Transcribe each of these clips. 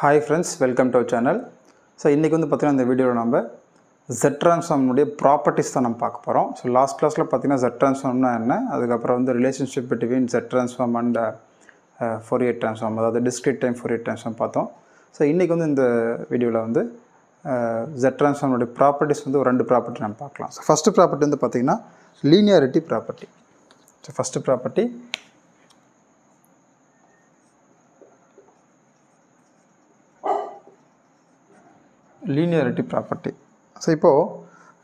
Hi friends, welcome to our channel. So இன்னைக்கு வந்து பாத்தீங்கன்னா இந்த வீடியோல நம்ம Z transform உடைய ப்ராப்பர்ட்டிஸ் தான் நம்ம பார்க்க போறோம். So last classல பாத்தீங்கன்னா Z transformனா என்ன, அதுக்கு அப்புறம் வந்து relationship between Z transform and Fourier transform, அதாவது discrete time Fourier transform பார்த்தோம். So இன்னைக்கு வந்து இந்த வீடியோல வந்து Z transform உடைய ப்ராப்பர்ட்டிஸ் வந்து ஒரு ரெண்டு ப்ராப்பர்ட்டி நம்ம பார்க்கலாம். So first ப்ராப்பர்ட்டி வந்து பாத்தீங்கன்னா linearity property. So first property linearity property. So இப்போ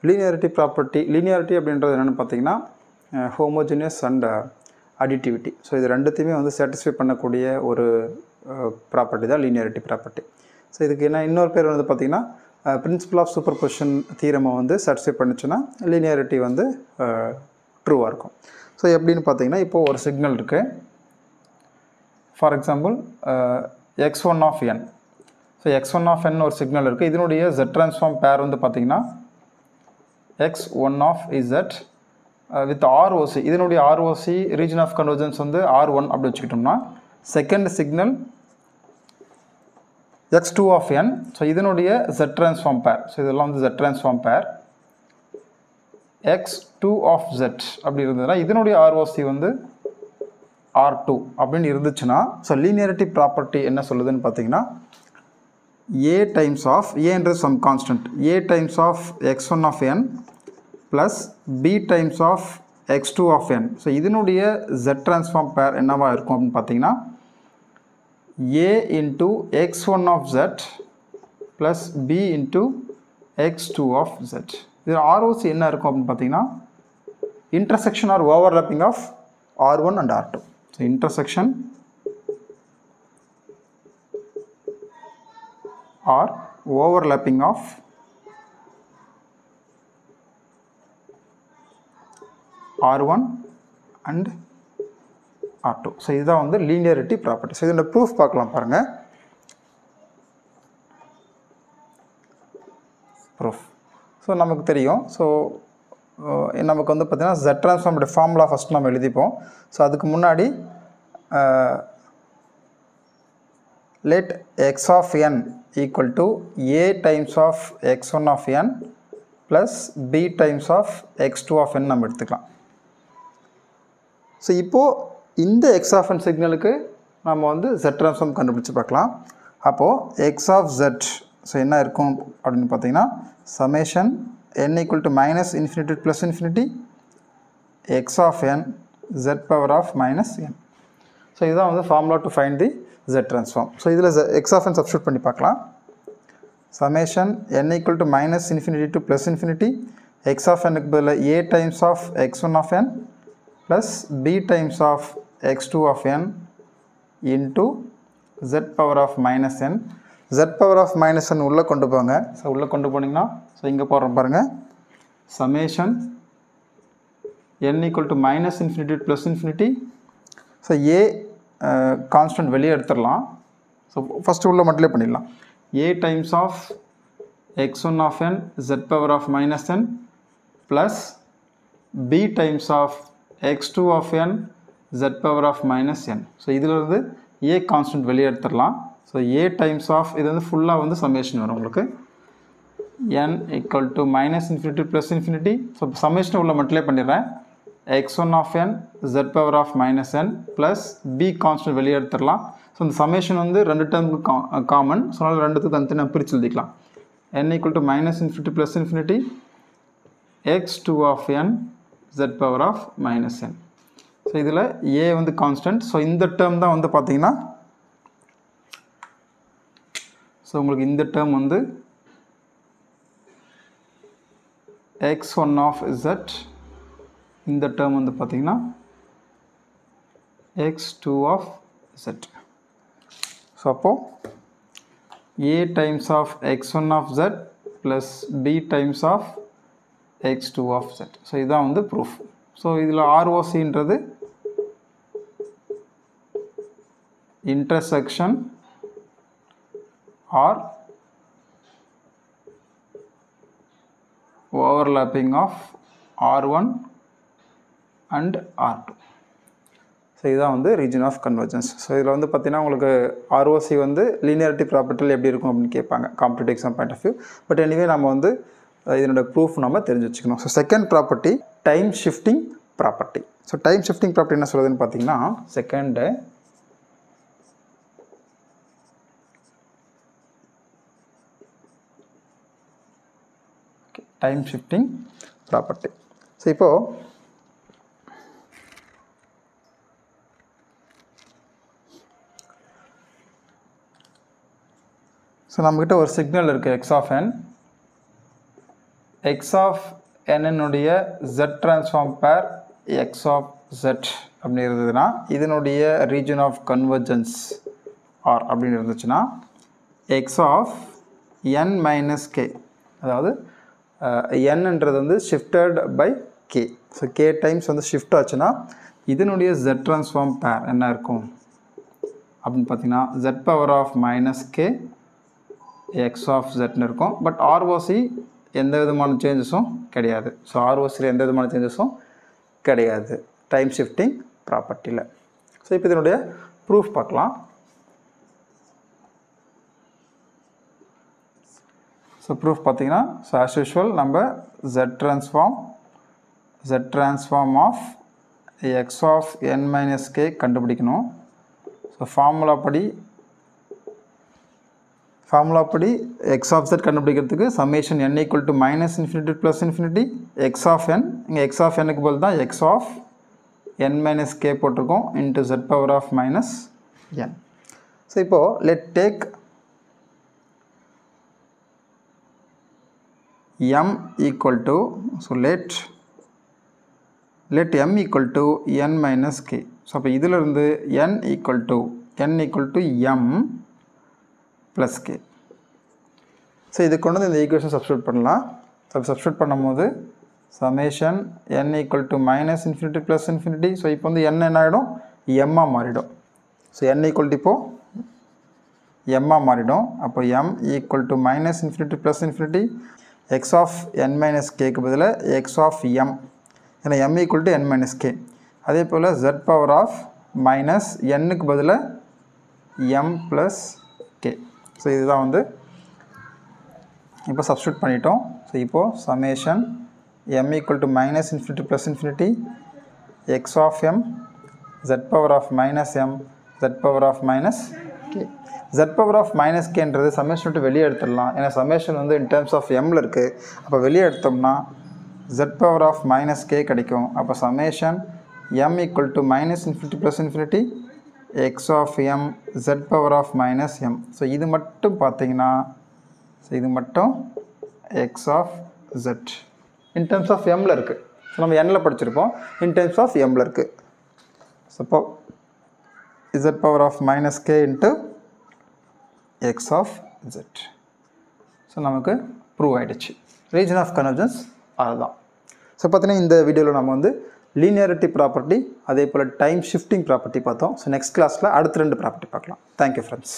linearity property அப்படின்றது என்னன்னு பார்த்தீங்கன்னா homogeneous and additivity. ஸோ இது ரெண்டுத்தையுமே வந்து சாட்டிஸ்ஃபை பண்ணக்கூடிய ஒரு ப்ராப்பர்ட்டி தான் linearity property. ஸோ இதுக்கு என்ன இன்னொரு பேர் வந்து பார்த்தீங்கன்னா பிரின்சிபல் ஆஃப் சூப்பர்பொசிஷன் தியரமை வந்து சாட்டிஸ்ஃபை பண்ணிச்சுன்னா linearity வந்து ட்ரூவாக இருக்கும். ஸோ எப்படின்னு பார்த்தீங்கன்னா இப்போ ஒரு சிக்னல் இருக்குது. For example x1 of n. So x1 of n ஒரு சிக்னல் இருக்குது. இதனுடைய z transform பேர் வந்து பார்த்தீங்கன்னா x1 of z with ROC. இதனுடைய ROC ரீஜன் ஆஃப் கன்வர்ஜென்ஸ் வந்து R1 அப்படி வச்சுக்கிட்டோம்னா second signal x2 of n. So இதனுடைய z transform பேர். ஸோ இதெல்லாம் வந்து z transform பேர் x2 of z அப்படி இருந்ததுன்னா இதனுடைய ROC வந்து R2 அப்படின்னு இருந்துச்சுன்னா ஸோ linearity ப்ராப்பர்ட்டி என்ன சொல்லுதுன்னு பார்த்தீங்கன்னா a times of a என்றது some constant a times of x1 of n plus b times of x2 of n. So இதனுடைய z transform pair என்னவா இருக்கும் அப்படின்னு பார்த்தீங்கன்னா a into x1 of z plus b into x2 of z. இது ROC என்ன இருக்கும் அப்படின்னு பார்த்தீங்கன்னா intersection or overlapping of R1 and R2. So intersection or overlapping of R1 and R2. So இதுதான் வந்து linearity property. ஸோ இதோட proof பார்க்கலாம் பாருங்கள். ப்ரூஃப் ஸோ நமக்கு தெரியும். ஸோ நமக்கு வந்து பார்த்தீங்கன்னா Z transform ஃபார்முலா ஃபஸ்ட் நம்ம எழுதிப்போம். ஸோ அதுக்கு முன்னாடி let x of n equal to a times of x1 of n plus b times of x2 of n நம்ம எடுத்துக்கலாம். ஸோ இப்போது இந்த x of n சிக்னலுக்கு நம்ம வந்து Z transform கண்டுபிடிச்சு பார்க்கலாம். அப்போது x of z ஸோ என்ன இருக்கும் அப்படின்னு பார்த்தீங்கன்னா summation n equal to minus infinity plus infinity x of n z power of minus n. So இதுதான் வந்து formula to find the Z transform. So இதில் x of n சப்ஸ்டியூட் பண்ணி பார்க்கலாம். summation n equal to minus infinity to plus infinity x of n க்கு பதில் a times of x1 of n plus b times of x2 of n into z power of minus n. z power of minus n உள்ளே கொண்டு போங்க. So உள்ளே கொண்டு போனீங்கன்னா so இங்கே போடுறோம் பாருங்கள். summation n equal to minus infinity to plus infinity. So a constant வெளியே எடுத்துடலாம். ஸோ ஃபஸ்ட்டு உள்ள மட்டும் பண்ணிடலாம். a times of x1 of n z power of minus n plus b times of x2 of n z power of minus n. So இதிலிருந்து a constant வெளியே எடுத்துடலாம். So a times of இது வந்து ஃபுல்லாக வந்து சம்மேஷன் வரும் உங்களுக்கு n equal to minus infinity plus infinity. So summation உள்ள மட்டும் பண்ணிடுறேன். x1 of n z power of minus n plus b constant வெளியே எடுத்துடலாம். ஸோ இந்த சமேஷன் வந்து ரெண்டு டேர்முக்கு காமன். ஸோ அதனால் ரெண்டுத்துக்கு தனித்தனியாக பிரித்து எழுதிக்கலாம். n equal to minus infinity plus infinity x2 of n z power of minus n. So இதில் a வந்து கான்ஸ்டன்ட். ஸோ இந்த டேர்ம் தான் வந்து பார்த்தீங்கன்னா ஸோ உங்களுக்கு இந்த டேர்ம் வந்து x1 of z, இந்த டேர்ம் வந்து பார்த்தீங்கன்னா x2 of z. ஸோ அப்போது a times of x1 of z plus b times of x2 of z. So இதுதான் வந்து ப்ரூஃப். ஸோ இதில் ROCன்றது intersection or overlapping of R1 and R2. So இதுதான் வந்து ரீஜன் ஆஃப் கன்வர்ஜென்ஸ். ஸோ இதில் வந்து பார்த்திங்கன்னா உங்களுக்கு ROC வந்து லீனியாரிட்டி ப்ராப்பர்ட்டியில் எப்படி இருக்கும் அப்படின்னு கேட்பாங்க competitive exam point of view. But anyway நம்ம வந்து இதனோட ப்ரூஃப் நம்ம தெரிஞ்சு வச்சுக்கணும். So second property time shifting property. So time shifting property என்ன சொல்லுதுன்னு பார்த்தீங்கன்னா second time shifting property. So இப்போது ஸோ நம்மக்கிட்ட ஒரு சிக்னல் இருக்குது x of n. x of n-னுடைய z transform pair x of z அப்படி இருந்ததுன்னா இதனுடைய ரீஜன் ஆஃப் கன்வர்ஜென்ஸ் ஆர் அப்படின்னு இருந்துச்சுன்னா x of n minus k, அதாவது nன்றது வந்து shifted by k. So k times வந்து ஷிஃப்ட் ஆச்சுன்னா இதனுடைய z ட்ரான்ஸ்ஃபார்ம் பேர் என்ன இருக்கும் அப்படின்னு பார்த்தீங்கன்னா z power of minus k x of z இருக்கும். பட் ROC எந்த விதமான சேஞ்சஸும் கிடையாது. ஸோ ROCயில் எந்த விதமான சேஞ்சஸும் கிடையாது டைம் ஷிஃப்டிங் ப்ராப்பர்ட்டியில். ஸோ இப்போ இதனுடைய ப்ரூஃப் பார்க்கலாம். ஸோ ப்ரூஃப் பார்த்தீங்கன்னா ஸோ ஆஸ் யூஷுவல் நம்ம z transform of x of n minus k கண்டுபிடிக்கணும். ஸோ ஃபார்முலா படி x of z கண்டுபிடிக்கிறதுக்கு summation n equal to minus infinity plus infinity x of n, இங்கே x of n க்கு பதில் தான் x of n minus k போட்டிருக்கோம் into z power of minus n. So இப்போது let take m equal to, so let m equal to n minus k. So அப்போ இதிலிருந்து n equal to m plus k. So இது கொண்டு வந்து இந்த equation substitute பண்ணலாம். Substitute பண்ணும்போது summation n equal to minus infinity plus infinity. So இப்போ வந்து n என்ன ஆகிடும் m மாறிடும். ஸோ n equal to இப்போது m மாறிடும். அப்போ m equal to minus infinity plus infinity x of n minus kக்கு பதிலாக x of m, ஏன்னா m equal to n minus k. அதே போல் z power of minus nக்கு பதிலாக m plus k. ஸோ இதுதான் வந்து இப்போ சப்ஸ்டியூட் பண்ணிட்டோம். ஸோ இப்போது summation m equal to minus infinity plus infinity x of m z power of minus m z power of minus k. z power of minus kன்றது summation விட்டு வெளியே எடுத்துடலாம். ஏன்னா சமேஷன் வந்து இன் டேர்ம்ஸ் ஆஃப் mல இருக்குது. அப்போ வெளியே எடுத்தோம்னா z power of minus k கிடைக்கும். அப்போ summation m equal to minus infinity plus infinity x of m z power of minus m. So இது மட்டும் பார்த்தீங்கன்னா இது மட்டும் x of z in terms of mல இருக்குது. ஸோ நம்ம nல படிச்சிருப்போம், in terms of mல இருக்குது. So z power of minus k into x of z. So நமக்கு ப்ரூவ் ஆகிடுச்சு ரீஜன் ஆஃப் கன்வர்ஜென்ஸ் அதுதான். ஸோ பார்த்தீங்கன்னா இந்த வீடியோவில் நம்ம வந்து லீனியாரிட்டி ப்ராப்பர்ட்டி அதே போல் டைம் ஷிஃப்டிங் ப்ராப்பர்ட்டி பார்த்தோம். ஸோ நெக்ஸ்ட் கிளாஸில் அடுத்த 2 ப்ராப்பர்ட்டி பார்க்கலாம். Thank you friends.